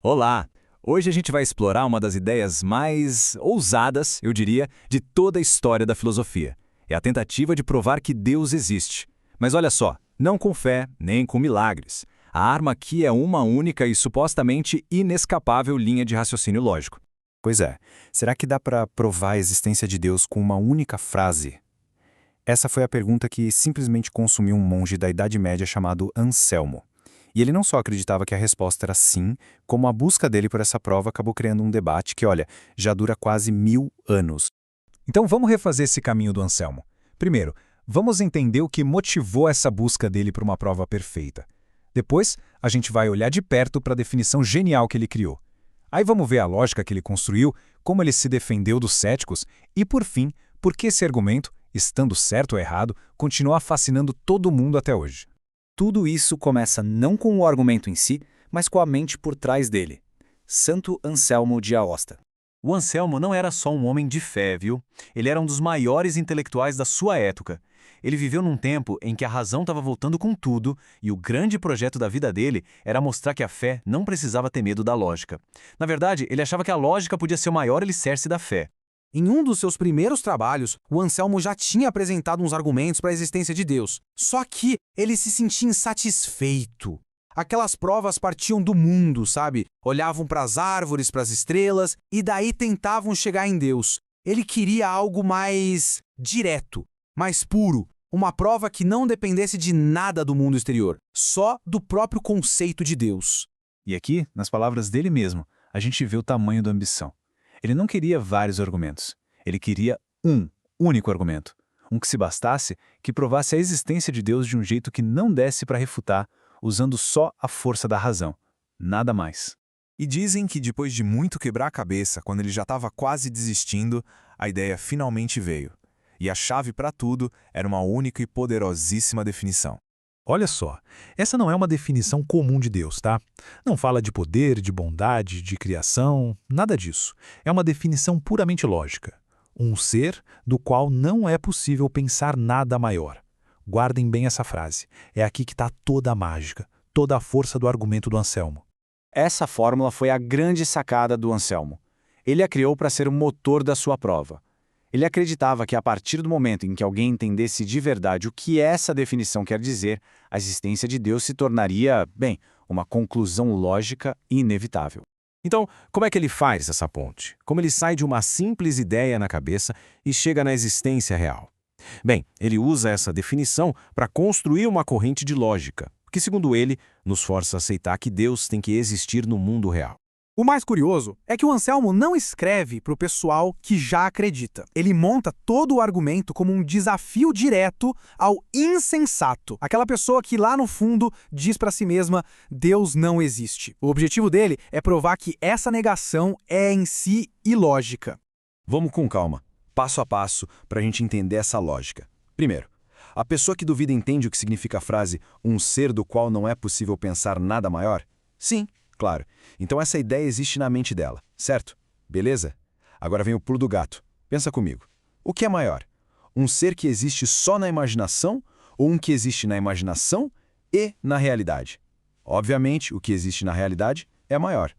Olá! Hoje a gente vai explorar uma das ideias mais ousadas, eu diria, de toda a história da filosofia. É a tentativa de provar que Deus existe. Mas olha só, não com fé, nem com milagres. A arma aqui é uma única e supostamente inescapável linha de raciocínio lógico. Pois é, será que dá para provar a existência de Deus com uma única frase? Essa foi a pergunta que simplesmente consumiu um monge da Idade Média chamado Anselmo. E ele não só acreditava que a resposta era sim, como a busca dele por essa prova acabou criando um debate que, olha, já dura quase 1000 anos. Então vamos refazer esse caminho do Anselmo. Primeiro, vamos entender o que motivou essa busca dele por uma prova perfeita. Depois, a gente vai olhar de perto para a definição genial que ele criou. Aí vamos ver a lógica que ele construiu, como ele se defendeu dos céticos e, por fim, por que esse argumento, estando certo ou errado, continua fascinando todo mundo até hoje. Tudo isso começa não com o argumento em si, mas com a mente por trás dele. Santo Anselmo de Aosta. O Anselmo não era só um homem de fé, viu? Ele era um dos maiores intelectuais da sua época. Ele viveu num tempo em que a razão estava voltando com tudo e o grande projeto da vida dele era mostrar que a fé não precisava ter medo da lógica. Na verdade, ele achava que a lógica podia ser o maior alicerce da fé. Em um dos seus primeiros trabalhos, o Anselmo já tinha apresentado uns argumentos para a existência de Deus. Só que ele se sentia insatisfeito. Aquelas provas partiam do mundo, sabe? Olhavam para as árvores, para as estrelas, e daí tentavam chegar em Deus. Ele queria algo mais direto, mais puro. Uma prova que não dependesse de nada do mundo exterior, só do próprio conceito de Deus. E aqui, nas palavras dele mesmo, a gente vê o tamanho da ambição. Ele não queria vários argumentos. Ele queria um único argumento. Um que se bastasse, que provasse a existência de Deus de um jeito que não desse para refutar, usando só a força da razão. Nada mais. E dizem que depois de muito quebrar a cabeça, quando ele já estava quase desistindo, a ideia finalmente veio. E a chave para tudo era uma única e poderosíssima definição. Olha só, essa não é uma definição comum de Deus, tá? Não fala de poder, de bondade, de criação, nada disso. É uma definição puramente lógica. Um ser do qual não é possível pensar nada maior. Guardem bem essa frase. É aqui que está toda a mágica, toda a força do argumento do Anselmo. Essa fórmula foi a grande sacada do Anselmo. Ele a criou para ser o motor da sua prova. Ele acreditava que a partir do momento em que alguém entendesse de verdade o que essa definição quer dizer, a existência de Deus se tornaria, bem, uma conclusão lógica e inevitável. Então, como é que ele faz essa ponte? Como ele sai de uma simples ideia na cabeça e chega na existência real? Bem, ele usa essa definição para construir uma corrente de lógica, que, segundo ele, nos força a aceitar que Deus tem que existir no mundo real. O mais curioso é que o Anselmo não escreve para o pessoal que já acredita. Ele monta todo o argumento como um desafio direto ao insensato. Aquela pessoa que lá no fundo diz para si mesma, Deus não existe. O objetivo dele é provar que essa negação é em si ilógica. Vamos com calma, passo a passo, para a gente entender essa lógica. Primeiro, a pessoa que duvida entende o que significa a frase um ser do qual não é possível pensar nada maior? Sim. Claro. Então essa ideia existe na mente dela, certo? Beleza? Agora vem o pulo do gato. Pensa comigo. O que é maior? Um ser que existe só na imaginação ou um que existe na imaginação e na realidade? Obviamente, o que existe na realidade é maior.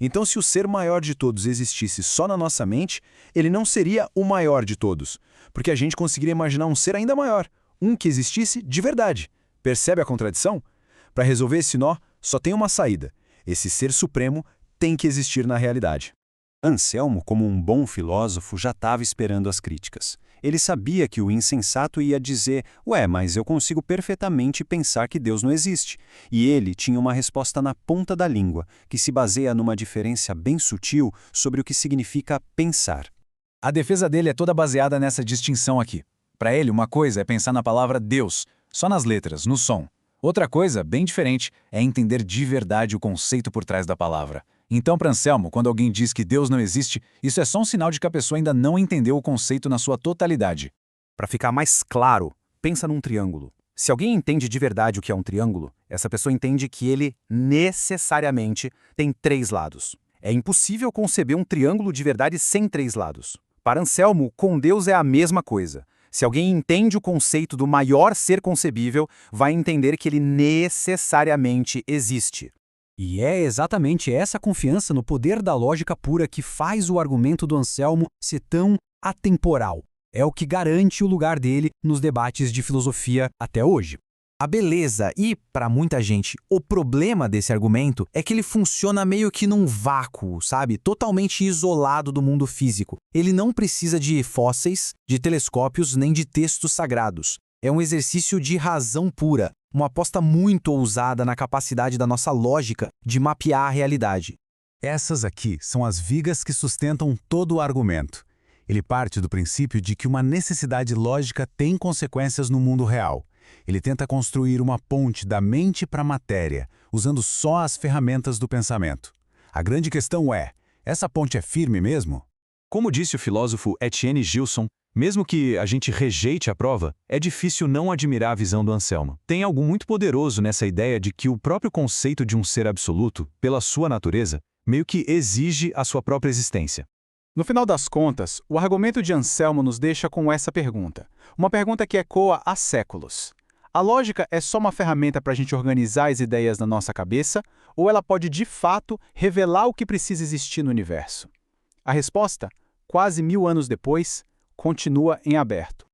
Então, se o ser maior de todos existisse só na nossa mente, ele não seria o maior de todos, porque a gente conseguiria imaginar um ser ainda maior, um que existisse de verdade. Percebe a contradição? Para resolver esse nó, só tem uma saída. Esse ser supremo tem que existir na realidade. Anselmo, como um bom filósofo, já estava esperando as críticas. Ele sabia que o insensato ia dizer, ué, mas eu consigo perfeitamente pensar que Deus não existe. E ele tinha uma resposta na ponta da língua, que se baseia numa diferença bem sutil sobre o que significa pensar. A defesa dele é toda baseada nessa distinção aqui. Para ele, uma coisa é pensar na palavra Deus, só nas letras, no som. Outra coisa, bem diferente, é entender de verdade o conceito por trás da palavra. Então, para Anselmo, quando alguém diz que Deus não existe, isso é só um sinal de que a pessoa ainda não entendeu o conceito na sua totalidade. Para ficar mais claro, pensa num triângulo. Se alguém entende de verdade o que é um triângulo, essa pessoa entende que ele necessariamente tem 3 lados. É impossível conceber um triângulo de verdade sem 3 lados. Para Anselmo, com Deus é a mesma coisa. Se alguém entende o conceito do maior ser concebível, vai entender que ele necessariamente existe. E é exatamente essa confiança no poder da lógica pura que faz o argumento do Anselmo ser tão atemporal. É o que garante o lugar dele nos debates de filosofia até hoje. A beleza e, para muita gente, o problema desse argumento é que ele funciona meio que num vácuo, sabe? Totalmente isolado do mundo físico. Ele não precisa de fósseis, de telescópios, nem de textos sagrados. É um exercício de razão pura, uma aposta muito ousada na capacidade da nossa lógica de mapear a realidade. Essas aqui são as vigas que sustentam todo o argumento. Ele parte do princípio de que uma necessidade lógica tem consequências no mundo real. Ele tenta construir uma ponte da mente para a matéria, usando só as ferramentas do pensamento. A grande questão é, essa ponte é firme mesmo? Como disse o filósofo Etienne Gilson, mesmo que a gente rejeite a prova, é difícil não admirar a visão do Anselmo. Tem algo muito poderoso nessa ideia de que o próprio conceito de um ser absoluto, pela sua natureza, meio que exige a sua própria existência. No final das contas, o argumento de Anselmo nos deixa com essa pergunta. Uma pergunta que ecoa há séculos. A lógica é só uma ferramenta para a gente organizar as ideias na nossa cabeça, ou ela pode, de fato, revelar o que precisa existir no universo? A resposta, quase 1000 anos depois, continua em aberto.